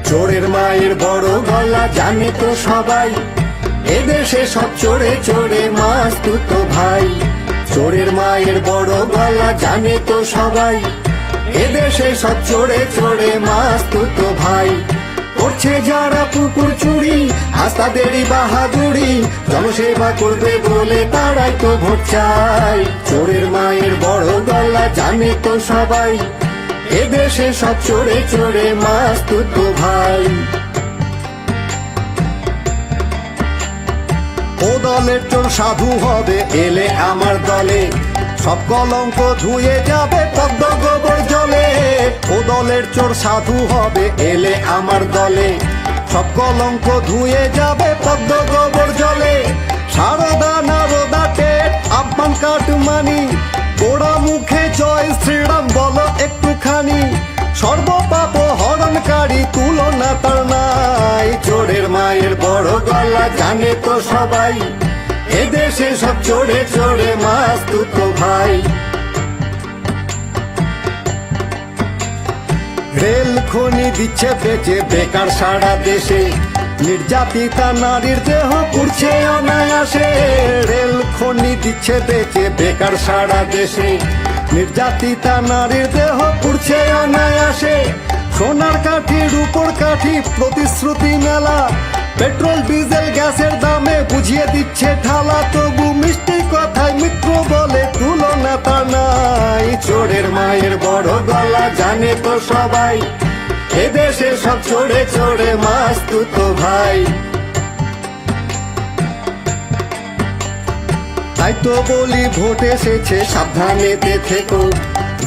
চোরের মায়ের বড় গলা জানে তো সবাই, এদেশে সব চোরে চোরে মাস্তুত ভাই। চোরের মায়ের বড় গলা জানে তো সবাই, এদেশে সব চোরে চোরে মাস্তুত ভাই। করছে যারা পুকুর চুরি আজ তাদেরই বাহাদুরি, জনসেবা করবে বলে তারাই তো ভোট চাই। চোরের মায়ের বড় গলা জানে তো সবাই, এদেশে সব চোরে চোরে মাস্তুত ভাই। ও দলের চোর সাধু হবে এলে আমার দলে, সব কলঙ্ক ধুয়ে যাবে পদ্ম গোবর জলে। ও দলের চোর সাধু হবে এলে আমার দলে, সব কলঙ্ক ধুয়ে যাবে পদ্ম গোবর জলে। সারদা নারদা টেট আব্বান কাটমানি, গোড়া মুখে জয় শ্রীরাম বলো একটুখানি। সর্বপাপ হরণকারী তুলনা তার নাই। চোরের মায়ের বড় গলা জানে তো সবাই, এদেশে সব চোরে চোরে মাস্তুত ভাই। রেল খনি দিচ্ছে বেচে বেকার সারা দেশে, নির্যাতিতা নারীর দেহ পুড়ছে অনায়াসে। রেল খনি দিচ্ছে বেচে বেকার সারা দেশে, নির্যাতিতা নারীর দেহ পুড়ছে অনায়াসে। সোনার কাঠি রূপোর কাঠি প্রতিশ্রুতি মেলা, পেট্রোল ডিজেল গ্যাসের দামে বুঝিয়ে দিচ্ছে ঠালা। তবু মিষ্টি কথায় মিত্র বলে তুলনা তার নাই। চোরের মায়ের বড় গলা জানে তো সবাই, এদেশে সব চোরে চোরে মাস্তুত ভাই। তাই তো বলি ভোট এসেছে সাবধানেতে থেকো,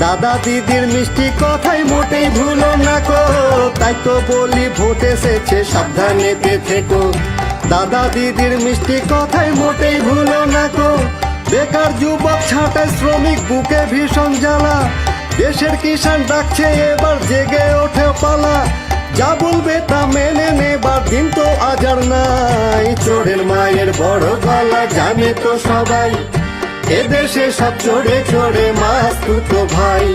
দাদা দিদির মিষ্টি কথাই মোটেই ভুলো না কো। তাই তো বলি ভোট এসেছে সাবধানেতে থেকো, দাদা দিদির মিষ্টি কথাই মোটেই ভুলো না কো। বেকার যুবক ছাঁটাই শ্রমিক বুকে ভীষণ জ্বালা, দেশের কিষাণ ডাকছে এবার জেগে ওঠে পালা। যা বলবে তা মেনে নেবার দিন তো আজ আর নাই। চোরের মায়ের বড় গলা জানে তো সবাই, এদেশে সব চোরে চোরে মাস্তুত ভাই।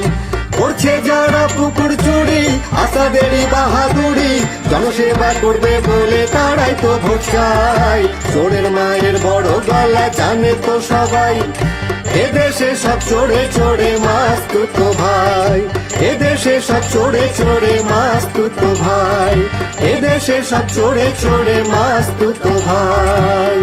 করছে যারা পুকুর চুরি আজ তাদেরই বাহাদুরি, জনসেবা করবে বলে তারাই তো ভোট চাই। চোরের মায়ের বড় গলা জানে তো সবাই, এদেশে সব চোরে চোরে মাস্তুত ভাই। এদেশে সব চোরে চোরে মাস্তুত ভাই, এদেশে সব চোরে চোরে মাস্তুত ভাই।